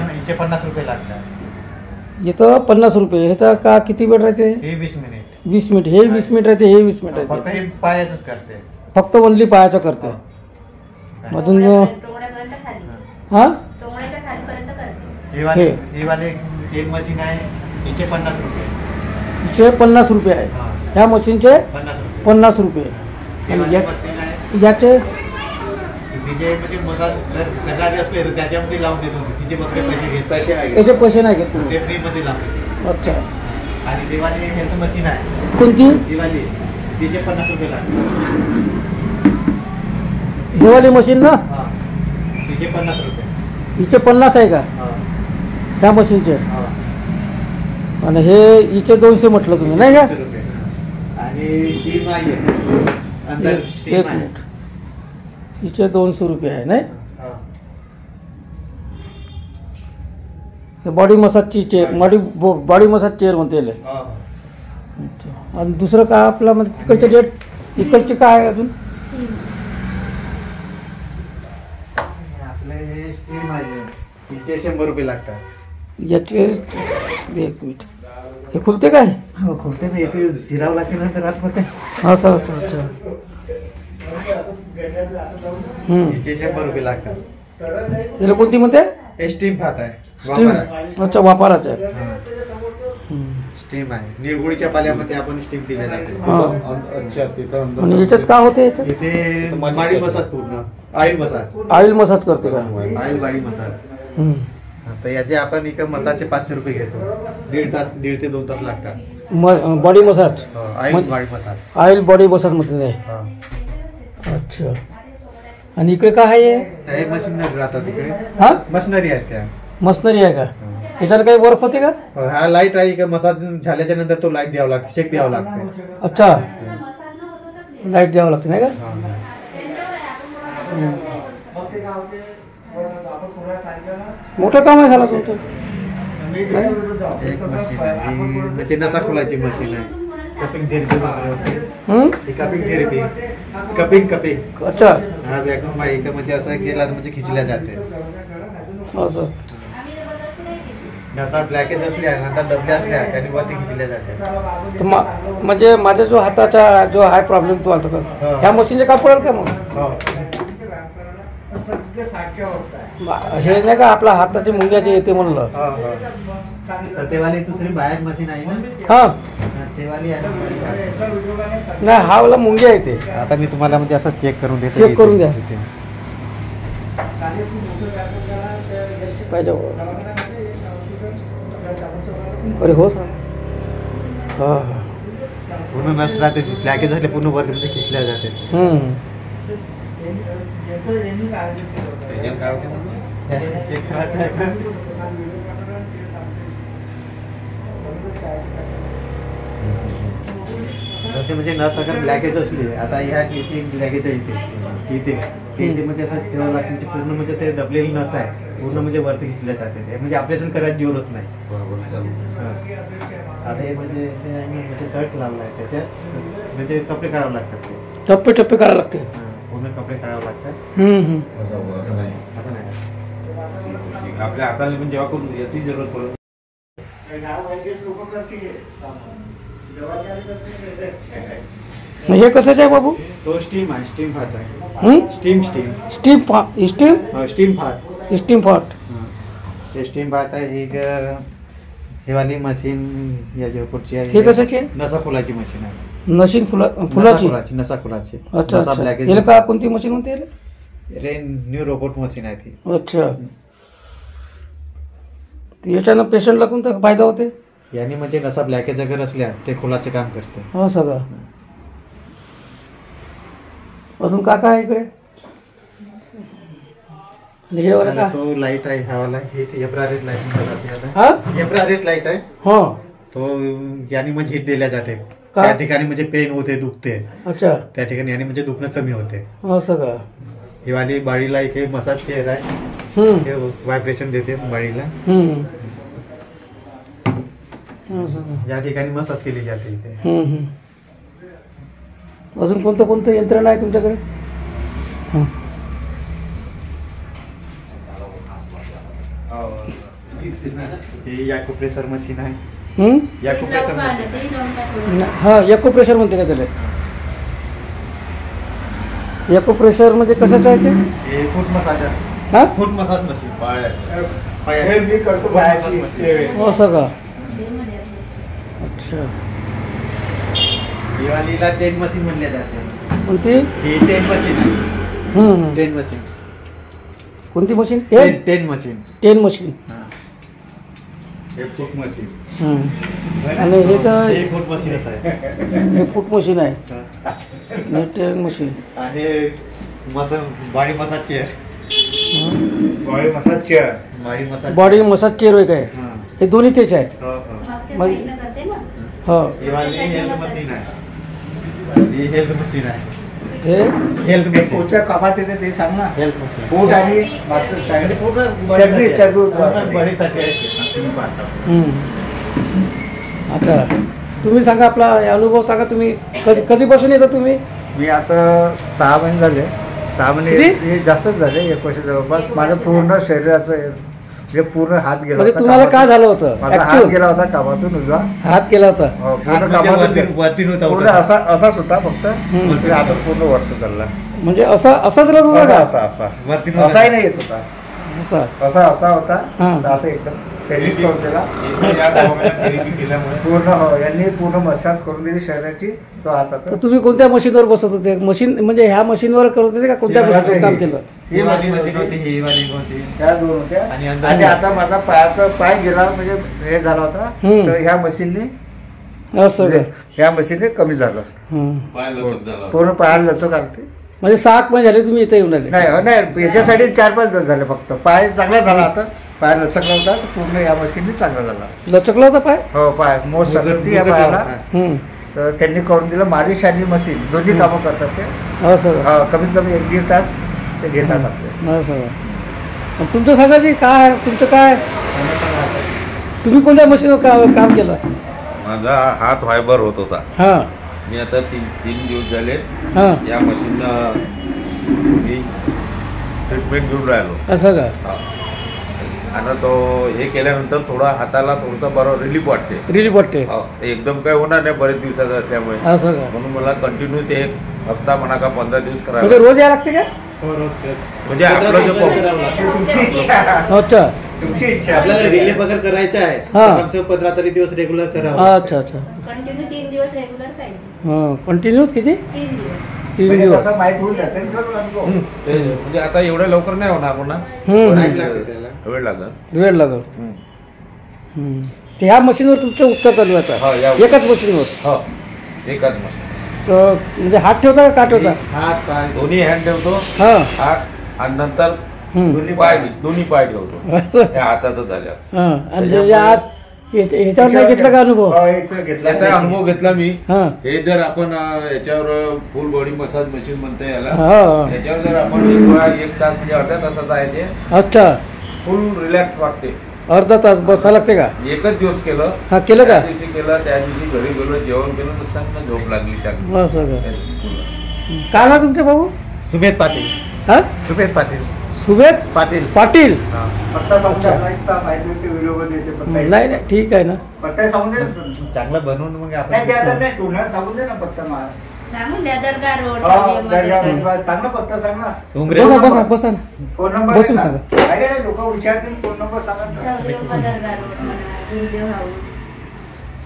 हिचे 50 रुपये लागतात. इथं 50 रुपये. हे तर का किती वेळ राहते? हे 20 मिनिट. 20 मिनिट. हे 20 मिनिट राहते, हे 20 मिनिट फक्त राहते. हे पायाचंच करते. फक्त ओनली पायाचं करते. अजून टोंगड्यापर्यंत खाली, हा टोंगड्याच्या खालीपर्यंत करते. हे वाले पेन मशीन आहे, हिचे 50 रुपये. हिचे 50 रुपये आहे. हा, ह्या मशीनचे 50 रुपये. 50 रुपये. हे आणि वाले या- मशीन आहे, याचे तिचे म्हणजे मसाज जर करणारे असले तर त्याच्यामध्ये लावून देतो. तिचे फक्त पैसे घेत, पैसे नाही घेत. याचे पैसे नाही घेत तुम्ही. ते फ्रीमध्ये लावून. अच्छा. आणि दिवाळी हेल्थ मशीन आहे, कोणती? दिवाळी तिचे 50 रुपये लागतात. हे वाली मशीन ना, हा, तिचे 50 रुपये. हिचे 50 आहे का हा, ह्या मशीनचे? हा. आणि हे हिचे 200 म्हटलं तुम्ही नाही का? 200 रुपये. आणि स्टीम आहे, अंदर एक स्टीम आहे. मिनिट. हिचे 200 रुपये आहे नाही? हा. बॉडी मसाजची चेअर, बॉडी मसाज चेअर म्हणते याला. हा. अच्छा. आणि दुसरं काय आपला म्हणजे तिकडचे रेट, इकडचे काय आहे अजून? आपले हे स्टीम आहे, तिचे 100 रुपये लागतात. याचे एक मिनिट, हे खुलते काय? हो, खोलते ना, येते शिरावं लागते नंतर आतमध्ये. असं असं. अच्छा. हिचे 100 रुपये लागतात. याला कोणती म्हणते? हे स्टीम भात आहे, स्टीम. वापर आहे. अच्छा, वापराचं आहे. हा, हम्म. स्टीम आहे. निरगुडीच्या पाल्यामध्ये आपण स्टीम दिले जाते. हा. अच्छा तिथं आणि याच्यात काय होते याच्यात? इथे बॉडी मसाज, पूर्ण ऑइल मसाज, ऑइल मसाज करते का? Oil body massage. हम्म. तर याचे आपण इकडे मसाजचे 500 रुपये घेतो. 1.5 ते 2 तास लागतात. Body massage, oil body massage. Oil body massage म्हणते ते. हा. अच्छा. आणि इकडे काय आहे? हे मशीनरी राहतात इकडे, हा, मशिनरी आहेत त्या. मशनरी आहे का? याच्यानं काही वर्क होते का? हा लाईट आहे का, मसाज झाल्याच्या नंतर तो लाईट द्यावा लागतो, शेक द्यावा लागते. अच्छा, लाईट द्यावं लागते नाही का? हा. मोठं काम आहे झालं तुमचं. एक मशीन आहे, ही म्हणजे नसा खोलायची मशीन आहे. कपिंग थेरपी वगैरे होते. हम्म? ही कपिंग थेरपी, कपिंग. अच्छा. हा वॅक्यूम आहे का, म्हणजे असं गेला तर म्हणजे खिचल्या जाते. असं. नसा ब्लॅकेज असल्या नंतर दबल्या असल्या त्याने वरती खिचल्या जाते. तर म्हणजे माझ्या जो हाताचा जो आहे प्रॉब्लेम तो आलता का, ह्या मशीनचे काय पडेल का मग? हे नाही का आपला हाताची मुंग्याचे येते म्हणलं. तर तेवाली दुसरी बाहेर मशीन आहे ना, हा, तेवाली आहे ना. नाही हा वाला मुंग्या येते. आता मी तुम्हाला म्हणजे असं चेक करून देतो. चेक करून द्या. पाहिजे. अरे हो सर. हा. पूर्ण नस राहते, ब्लॅकेज झाले पूर्ण वरती म्हणजे खिचल्या जाते. हम्म. चेक करायचं आहे का? जसे म्हणजे नस अगर ब्लॅकेज असली, आता ह्या इथे ब्लॅकेज आहे, इथे म्हणजे असं ठेवावं लागतं. म्हणजे पूर्ण म्हणजे ते दबलेली नस आहे, पूर्ण म्हणजे वरती खिचल्या जाते. ते म्हणजे ऑपरेशन करायची जरूरत नाही. आता हे म्हणजे ते आहे ना, म्हणजे शर्ट लावला आहे त्याच्यात, म्हणजे कपडे काढावे लागतात ते. टप्पे टप्पे करावं लागते. हा, पूर्ण कपडे काढावे लागतात. हम्म. असं नाही. असं नाही. आपल्या हाताला पण जेव्हा करून याची जरूरत पडत. हे कशाचं आहे बाबू? तो स्टीम आहे, स्टीम भात आहे. हम्म? स्टीम स्टीम स्टीम भात. Steam pot. हे स्टीम भात आहे. ही ही वाली मशीन या जयपूरची आहे. हे कशाची आहे? नसा फुलाची मशीन आहे. नशीन फुलाची. नसा फुलाची. अच्छा नसा अच्छा. ब्लॅकेज. याला का कोणती मशीन म्हणते याला? न्यू रोबोट मशीन आहे ती. अच्छा. तर याच्यानं पेशंटला कोणता फायदा होते? याने म्हणजे नसा ब्लॅकेज अगर असल्या ते खोलाचे काम करते. हो सगळं. अजून का काय इकडे? आणि हे वाला आणि का? तो लाईट आहे हा वाला, हे इन्फ्रारेड लाईट. हा? इन्फ्रारेड लाईट आहे. हो. तो याने म्हणजे हिट दिल्या जाते. का? त्या ठिकाणी म्हणजे पेन होते, दुखते. अच्छा. त्या ठिकाणी याने म्हणजे दुखणं कमी होते. हो सगळं. ही वाली बाळीला एक मसाज चेअर आहे. हम्म. हे व्हायब्रेशन देते बाळीला. हम्म. हो सगळं. या ठिकाणी मसाज केली जाते इथे. हम्म. अजून कोणतं कोणतं यंत्रणा आहे तुमच्याकडे? हं. हे याकोप्रेशर मशीन आहे. हं? याकोप्रेशर मशीन. हा, एको प्रेशर म्हणते का त्याला? एको प्रेशर म्हणजे कशाचं आहे ते? हे फूट मसाज हा फूट मसाज मशीन पायाचं. हे मी करतो बाहेरची. असं का? ते मध्ये आहे. अच्छा. दिवाळीला टेन मशीन म्हणले जाते. कोणती? ही टेन मशीन आहे. टेन मशीन कोणती मशीन? Ten machine. 10 मशीन. हे फूट मशीन. आणि हे तर हे फूट मशीनच आहे. हे फूट मशीन आहे. हा. हे 10 मशीन. आणि body massage chair. Body massage chair. Body massage body massage chair एक आहे. हा. हे दोन्ही तेच आहे. हो, हो. मग ते साईडला करते ना. हो. ही वाली हेल्थ मशीन आहे. ही हेल्थ मशीन आहे. हे हेल्थ ते मशीन. कोणत्या कामात येते ते सांग ना. Health machine. पोट आणि मागचं म्हणजे साईड. पूर्ण चरबी पूर्ण त्रास. बॉडीसाठी आहे ते. तुम्ही पाहा. आता तुम्ही सांगा आपला अनुभव सांगा. तुम्ही कधीपासून येता तुम्ही? मी आता 6 महिने झाले. 6 महिने किती? हे जास्तच झाले. 1 वर्ष जवळपास. माझं पूर्ण शरीराचं म्हणजे पूर्ण हात गेला म्हणजे होता तुम्हाला काय कामातून. झालं होतं? माझा हात Actual? गेला होता कामातून उजवा. हात केला होता. हो, पूर्ण हात म्हणजे कामातून वरती नव्हता पूर्ण उठत. असाच होता फक्त. हम्म. पण आता पूर्ण वरती चालला. म्हणजे असाच रथ होता असा का? असा असा वरती नव्हता. असाही नाही येत होता. असा असा होता. हा. तर आता एकदम त्यांनीच करून दिला या दवाखान्यात therapy केल्यामुळे पूर्ण. हो, यांनी पूर्ण मसाज करून दिली शरीराची. तो आता तर तुम्ही कोणत्या मशीनवर बसत होते? मशीन म्हणजे ह्या मशीनवर करत होते का कोणत्या मशीनवर काम केलं? ही वाली मशीन होती. ही वाली होती. त्या 2 होत्या. आणि अंदर- आणि आता माझा पाय गेला म्हणजे हे झाला होता. हम्म. तर ह्या मशीनने असं का? ह्या मशीनने कमी झालं. हं. पाय लचक झाला. पूर्ण पायाला लचक आलते. म्हणजे 6 महिने झाले तुम्ही इथे येऊन आले? नाही याच्यासाठी 4-5 दिवस झाले फक्त. पाय चांगला झाला आता. पाय लचकला होता. पूर्ण या मशीनने चांगला झाला. लचकला होता पाय? हो, पाय मोठ होती या पायाला. हं. तर त्यांनी करून दिलं. मालिश आणि मशीन दोन्ही कामं करतात ते. असं का? कमीत कमी 1-1.5 तास ते घेतात आपले. असं का? आणि तुमचं सांगा जी काय तुमचं काय तुम्ही कोणत्या मशीनवर काम केलं? माझा हात फायबर होत होता. हां मी आता 3 दिवस झाले हां. या मशीननं मी ट्रीटमेंट घेऊन राहिलो. असं का? हा. आणि तो हे केल्यानंतर थोडा हाताला थोडंसं बरं रिलीफ वाटते. रिलीफ वाटते. हो, ते एकदम काय होणार नाही बरेच दिवसाचं असल्यामुळे. असं का? म्हणून मला कंटिन्यूस 1 हप्ता म्हणा का 15 दिवस म्हणजे करायला. रोज यायला लागते का? हो, रोज कर. म्हणजे आपलं जो करावं लागतं. तुमची इच्छा. अच्छा तुमची इच्छा. आपल्याला रिले पगार करायचा आहे. हा. तर कमसे कम 15 तरी दिवस रेग्युलर करावं. अच्छा अच्छा. कंटिन्यू 3 दिवस रेग्युलर पाहिजे. हां कंटिन्यूस किती? 3 दिवस. 3 म्हणजे दिवस. कसं माहित होऊन जातं ना सर्व अनुभव. ते म्हणजे आता एवढ्या लवकर नाही होणार पुन्हा. टाइम लागते त्याला. वेळ लागेल. वेळ लागल. ते ह्या मशीनवर तुमचं उत्तर चालू आहे हो, आता? या- एकाच मशीनवर? हो, एकाच मशीन. तर म्हणजे हात ठेवता का काट ठेवता? हात पाय दोन्ही हँड ठेवतो. हां हात आणि नंतर हं. दोन्ही पाय ठेवतो. असं? त्या हाताचं झालं. हां आणि जे आत ह्याच्यावर नाही घेतला का अनुभव? हो, याचं घेतला. याचा अनुभव घेतला मी. हां हे जर आपण याच्यावर फुल बॉडी मसाज मशीन म्हणते याला. हां. याच्यावर जर आपण 1 तास म्हणजे अर्ध्या तासाचा आहे ते अच्छा. फुल रिलॅक्स वाटते. अर्धा तास बसावं लागते का? एकच दिवस केलं. हां केलं का? त्या दिवशी केलं, त्या दिवशी घरी गेलो, जेवण केलं तर चांगलं झोप लागली चांगली. असं का? काय ना तुमचे भाऊ? सुमेध पाटील. हां सुमेध पाटील. सुमेध पाटील. पाटील. पत्ता सांगू द्या. माहिती होती व्हिडिओ मध्ये येते पत्ता. नाही नाही ठीक आहे ना. पत्ता सांगून दे ना. चांगलं बनवून मग नाही ते आता आपण नाही तुम्हाला सांगून दे ना पत्ता मला. सांगून द्या दर्गा रोड हो, सावली दर्गा अंबादेवी. रोड. सांग ना पत्ता सांग ना. उमरे. बसा बसा बसा. फोन नंबर बसून आहे सांगा. का? आहे का लोक विचारतील फोन नंबर सांगा ना. सावली अंबा दर्गा रोड म्हणा, गुरुदेव हाऊस.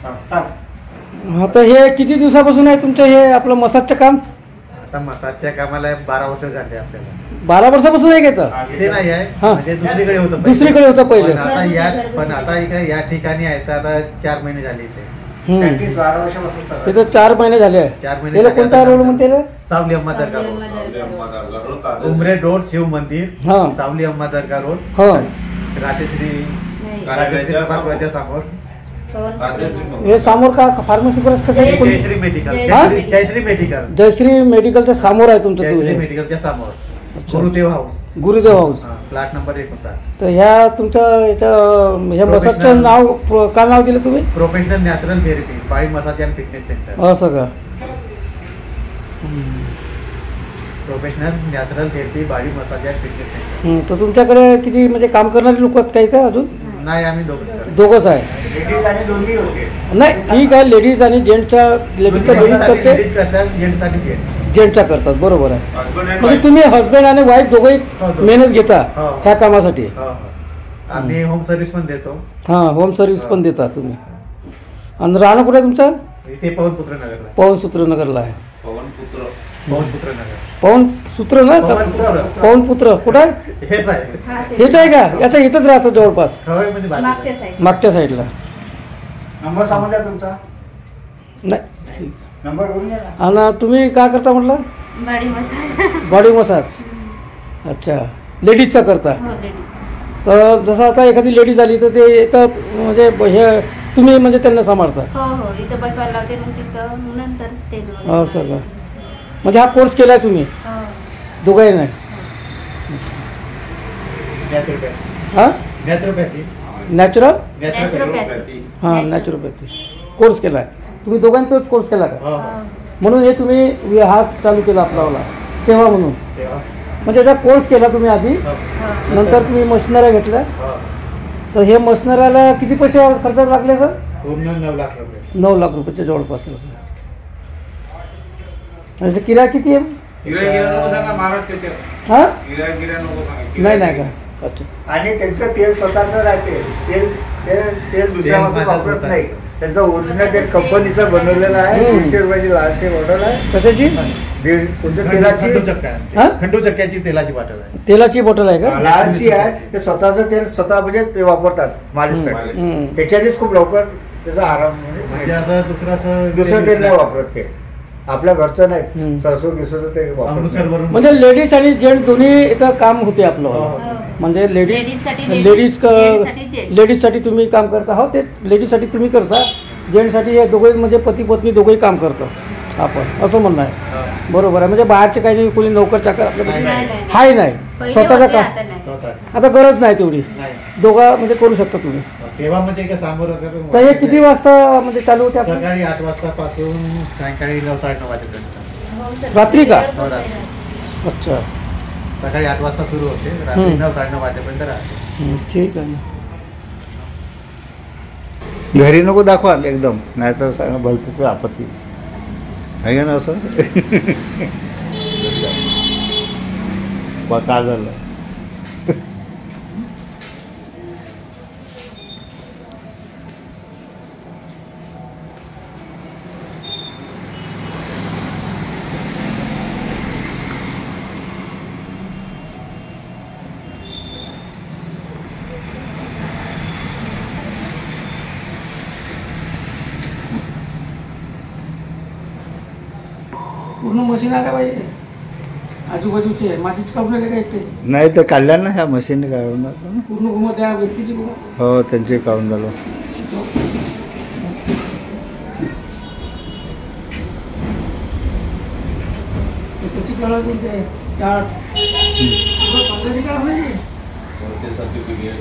हा, सांग. आता हे किती दिवसापासून आहे तुमचं हे आपलं मसाजचं काम? आता मसाजच्या कामाला 12 वर्ष झाले आपल्याला. 12 वर्षापासून आहे का इथं? ते नाही आहे हा. म्हणजे दुसरीकडे होतं पहिले. दुसरीकडे होतं पहिले. पण आता इथे या ठिकाणी आहे तर आता 4 महिने झाले इथे. हम्म. प्रॅक्टिस 12 वर्षापासून चालू आहे. इथं 4 महिने झाले आहे. 4 महिने याला झाले. कोणता रोड म्हणते रे? सावली अम्मा दर्गा सावली रोड. अंबा दर्गा रोड. उमरे रोड शिव मंदिर. हा. सावली अम्मा दर्गा रोड. हो राजश्री नाही. राजश्री सभागृहाच्या समोर. हे समोर का फार्मसी परत कसं आहे? कोणती? जयश्री मेडिकल. हा? जयश्री मेडिकल. जयश्री मेडिकलच्या समोर आहे तुमचं जयश्री ते मेडिकलच्या समोर. अच्छा. Gurudev house. Gurudev house. Flat number 1. तर ह्या तुमच्या याच्या ह्या मसाजचं नाव का नाव दिलं तुम्ही? Professional natural therapy body massage and fitness centre. असं का? Professional natural therapy body massage and fitness centre. तर तुमच्याकडे किती म्हणजे काम करणारे लोक आहेत का इथं अजून? नाही आम्ही दोघंच दोघंच आहे. लेडीज आणि दोन्ही होते. नाही ठीक आहे लेडीज आणि जेंट्सच्या लेडीजच्या दोन्हीच करते. लेडीज करतात जेंट्ससाठी जेंट्स. जेंट्सच्या करतात, बरोबर आहे. हसबंड अँड म्हणजे तुम्ही हस्बंड आणि वाईफ दोघंही हो, दोघं. मेहनत घेता हो. ह्या कामासाठी. हो, हो. आम्ही होम सर्व्हिस पण देतो. हां, होम सर्व्हिस पण देता तुम्ही. आणि राहणं कुठे आहे तुमचं? इथे पवनपुत्र नगरला. पवन सूत्रनगरला आहे. पवनपुत्र पवनपुत्र नगर. पवन सूत्र ना का? पवनपुत्र. पवन पुत्र कुठं आहे? हेच आहे. हा, ते हेच आहे का? आता इथंच राहतं जवळपास खवय म्हणजे बाजूला. मागच्या साईड. मागच्या साईडला. नंबर सांगून द्या तुमचा. नाही. नंबर बोलून द्या ना. आणि तुम्ही काय करता म्हटलं? Body massage. Body massage. अच्छा, लेडीजचा करता. हो, ladies. तर जसं आता एखादी लेडीज आली तर ते येतात, म्हणजे हे तुम्ही म्हणजे त्यांना सांभाळता. हो हो, इथं बसवायला लावते, मग तिथं नंतर तेल वगैरे असं का? लावायचं. म्हणजे हा कोर्स केलाय तुम्ही हो. दोघंही नाही? नॅचरोपॅथी. हां, नॅचरोपॅथी. नॅचरल. नॅचरोपॅथी. हां, नॅचरोपॅथी कोर्स केलाय तुम्ही दोघांनी, तोच कोर्स केला का? हो, हो. हो. म्हणून हे तुम्ही हा चालू केला आपला सेवा म्हणून. सेवा. म्हणजे त्याचा कोर्स केला तुम्ही आधी, हो. हो. नंतर तुम्ही मशिनऱ्या घेतल्या. हो. तर हे मशिनऱ्याला किती पैसे खर्च लागले सर? पूर्ण 9 लाख रुपये. 9 लाख रुपयाच्या जवळपास. आणि किराया किती आहे? हां, नाही नाही का? अच्छा. आणि त्यांचं तेल स्वतःच राहते. तेल तेल तेल दुसऱ्यापासून तेल वापरत माझं नाही. त्यांचं ओरिजिनल तेल कंपनीचं बनवलेलं आहे. हम्म. 150 रुपयाची लहानशी बॉटल आहे. कशाची? कोणत्या खंडू तेलाची? चक्का. हा? खंडू चक्क्याची तेलाची बॉटल आहे. तेलाची बॉटल आहे का? लहानशी आहे. ते स्वतःचं तेल स्वतः म्हणजे ते वापरतात मालिशसाठी. हम्म. त्याच्यानेच खूप लवकर त्याचा आराम म्हणजे म्हणजे असं दुसरं तेल नाही वापरत ते. आपल्या घरचं हम्म. नाही, सरसो गिसोचं ते वापरत नाही. अमृतसरवरून म्हणजे लेडीज आणि जेंट्स दोन्ही इथं काम होते आपलं. हो. म्हणजे लेडीजसाठी लेडीजसाठी जेंट्स. साठी तुम्ही काम करता. हो, ते लेडीजसाठी तुम्ही करता, जेंट्ससाठी हे दोघे म्हणजे पती पत्नी दोघंही काम करतात आपण, असं म्हणणं आहे. बरोबर आहे. म्हणजे बाहेरचे काही नाही, कोणी नोकर चाकर आपल्याकडे नाही, नाही. हाय नाही. पहिले स्वतःचं होते, काम आता नाही. स्वतः. आता गरज नाही तेवढी. नाही. दोघं म्हणजे करू शकता तुम्ही. तेव्हा म्हणजे का समोर तर हे किती वाजता म्हणजे चालू होते आपलं? सकाळी 8 वाजतापासून सायंकाळी 9-9:30 वाजेपर्यंत. हो, सर. रात्री का? हो, रात्री. अच्छा. सकाळी 8 वाजता सुरू होते, रात्री हम्म. 9-9:30 वाजेपर्यंत राहते. ठीक आहे ना. घरी नको दाखवा एकदम, नाही तर सांगा भलतीच आपत्ती आहे का ना असं. का झालं? पूर्ण मशीन आल्या पाहिजे आजूबाजूचे, माझीच काढून काय ते नाही तर काढल्या ना ह्या मशीनने काढून टाकलं ना. पूर्ण घुमत त्या व्यक्तीची घुमत. हो, त्यांचे काढून झालं. त्याची कळा कोणते चार्ट पंधराची कळा पाहिजे. ते सर्टिफिकेट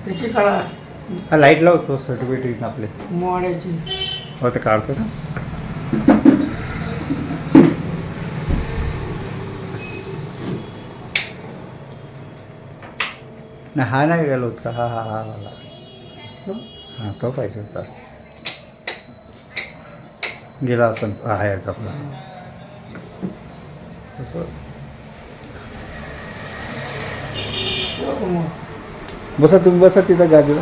त्याची कळा हा लाईट लावतो सर्टिफिकेट आपले. मोड्याची. हो, ते काढतो ना. नाही, हा नाही गेलो होता. हा हा हा हा हा, तो पाहिजे होता. गेला असं आहे आपला तसं. बसा तुम्ही, बसा तिथं गादीला.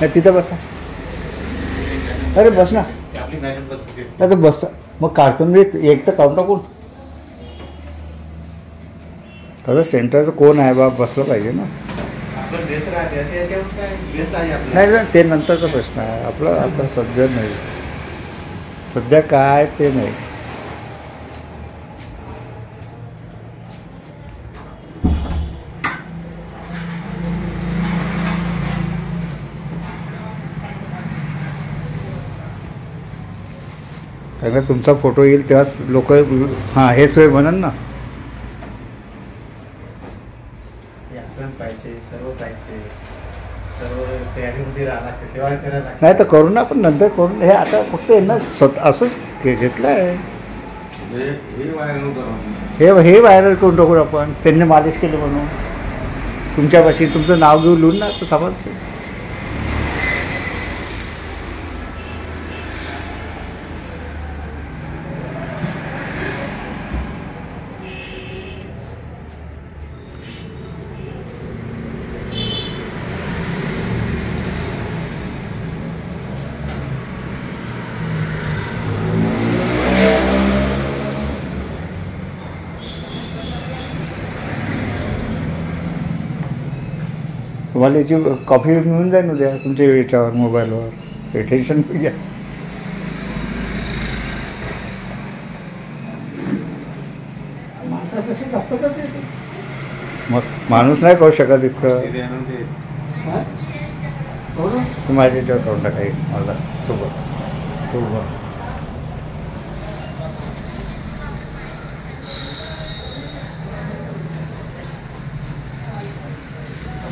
नाही, तिथं बसा. अरे बस ना. आपली मॅडम बसते. आता बसता मग काढतो मी एक तर काढून टाकून. आता सेंटरचं कोण आहे बा, बसलं पाहिजे ना. आपलं ड्रेस राहते असे याच्यावर काय ड्रेस आहे आपला. नाही ना, ते नंतरचा प्रश्न आहे आपला. आता सध्या नाही, सध्या काय ते नाही. कारण का तुमचा फोटो येईल तेव्हाच लोक हां हे सोय म्हणन ना. यात्रा पाहिजे, सर्व पाहिजे, सर्व तयारीमध्ये राहावं लागते, तेव्हा करायला लागते. नाही तर करू ना आपण, नंतर करून. हे आता फक्त यांना स्वतः असंच घेतलं आहे. हे व्हायरल करून हे व्हायरल करून टाकू आपण. त्यांनी मालिश केली म्हणून तुमच्यापाशी तुमचं नाव घेऊन लिहून ना, तर समज. तुम्हाला याची कॉपी मिळून जाईल उद्या तुमच्या याच्यावर मोबाईलवर, हे टेन्शन नाही घ्या. माणसापेक्षा जास्त करते ते. मग माणूस नाही करू शकत इतकं. हा? हो ना? तू माझ्या याच्यावर करून टाका एक माझा सोबत तू बघ.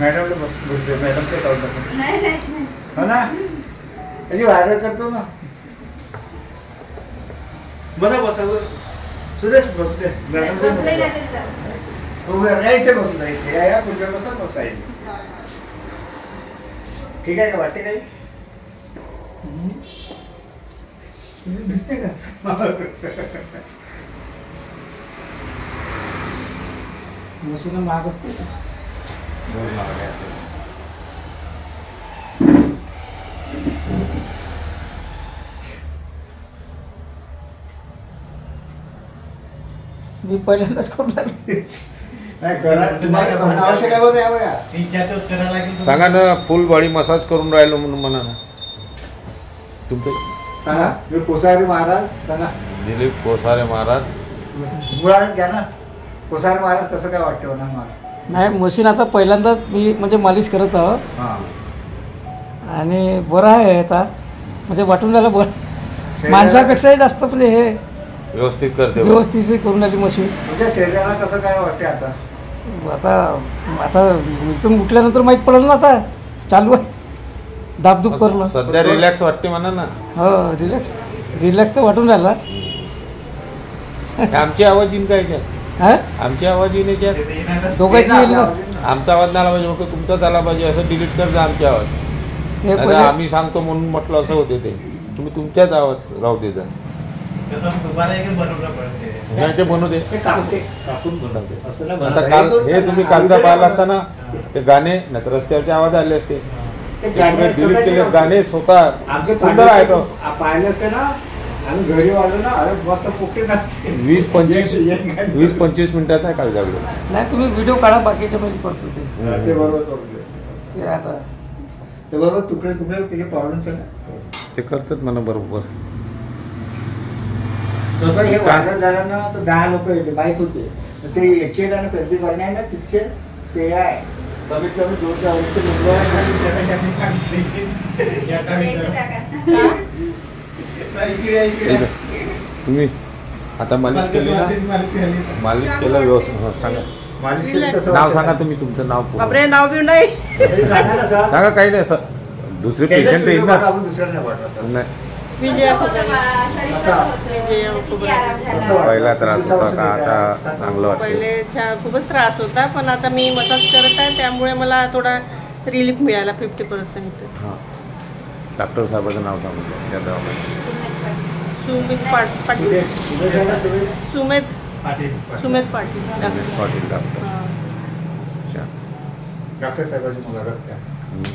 मॅडमला बस दे, मॅडम ते करून टाका. नाही नाही नाही. हो ना, त्याची व्हायरल करतो ना. बसा बसा सुदेश बसू दे. मॅडम बसले का तिथं? या इथे बसू द्या, इथे या पुढच्या बसा मग साईड. ठीक आहे का, वाटते काही? दिसते का? मशीन महाग असते का? दोन महाग आहे. मी पहिल्यांदाच करून राहिलो. नाही करा, तुम्हाला करणं आवश्यक आहे बघा बघा. 3-4 दिवस करायला लागेल. सांगा ना, फुल बॉडी मसाज करून राहिलो म्हणून म्हणा ना तुमचं. सांगा मी कोसारी महाराज. सांगा दिलीप कोसारे महाराज. मुळात घ्या ना. कोसारी महाराज कसं काय वाटतं म्हणा मला. नाही, मशीन आता पहिल्यांदाच मी म्हणजे मालिश करत आहो हां आणि बरं आहे आता, म्हणजे वाटून राहिलं बरं. माणसापेक्षाही जास्त म्हणजे हे व्यवस्थित करते. व्यवस्थित करून राहिली मशीन. तुमच्या शरीराला कसं काय वाटते आता. आता आता इथून उठल्यानंतर माहीत पडेल ना, आता चालू आहे दाबदूब करणं. सध्या रिलॅक्स वाटते म्हणा ना. हो, रिलॅक्स रिलॅक्स तर वाटून राहिला. आमची आवाज येईन काय याच्यात? हा, आमची आवाज येईन याच्यात? ते येणारच. दोघांची येईल ना. आमचा आवाज नाही आला पाहिजे, फक्त तुमचाच आला पाहिजे. असं डिलीट करता आमची आवाज. ते नाहीतर पहिले आम्ही सांगतो म्हणून म्हटलं असं होते ते. तुम्ही तुमच्याच आवाज राहू देता. तसं मग तुम्हाला एकच बनवलं पडते. नाही ते बनवू दे. ते कापते. कापून बनवते. असं नाही आता बनवत. काल हे तुम्ही कालचा पाहिला असता ना, हां. ते गाणे नाही तर रस्त्यावरचे आवाज आले असते. ते ते गाणे डिलीट स्वतःचे केले लावते. गाणे स्वतः. आमचे सुंदर आहे तो. पाहिलं असते ना आम्ही घरी आलो ना, अरे मस्त पोटे नसते. 20-25 मिनिटाचा आहे काल जागलो. नाही, तुम्ही व्हिडिओ काढा, बाकीच्या मध्ये पडतो ते. ते बरोबर करून दे. ते आता ते बरोबर तुकडे तुकडे त्याचे प्रॉब्लेम्स आहे. ते करतात म्हणा बरोबर. तसं हे व्हायरल झालं ना तर 10 लोक येते माहीत होते. तर ते याचे आणि प्रति करणे आहे ना तिथचे ते आहे कमीत कमी 200-250 ठीक आहे. तुम्ही आता मालिश केली ना, मालिश केलं व्यवस्थित. हां, सांगा मालिश केली कसं नाव वाटतं? सांगा तुम्ही तुमचं नाव पूर्ण. बापरे, नाव बिव नाही. तरी सांगा ना सर. सांगा काही नाही असं दुसरे त्याच्याच पेशंट येईल व्हिडिओ ना. आपण दुसऱ्याला नाही पाठवत. नाही विजय पहिला त्रास होता का आता चांगलं वाटतं? पहिले खूपच त्रास होता, पण आता मी मसाज करत आहे त्यामुळे मला थोडा रिलीफ मिळाला 50%. हां, डॉक्टर साहेबाचं नाव सांगितलं त्या दवाखान्यात. सुमित पाटील. पुढे सांगा तुम्ही. सुमित पाटील पाटील डॉक्टर. हां. अच्छा. डॉक्टर साहेबांची मुलाखत घ्या. हम्म.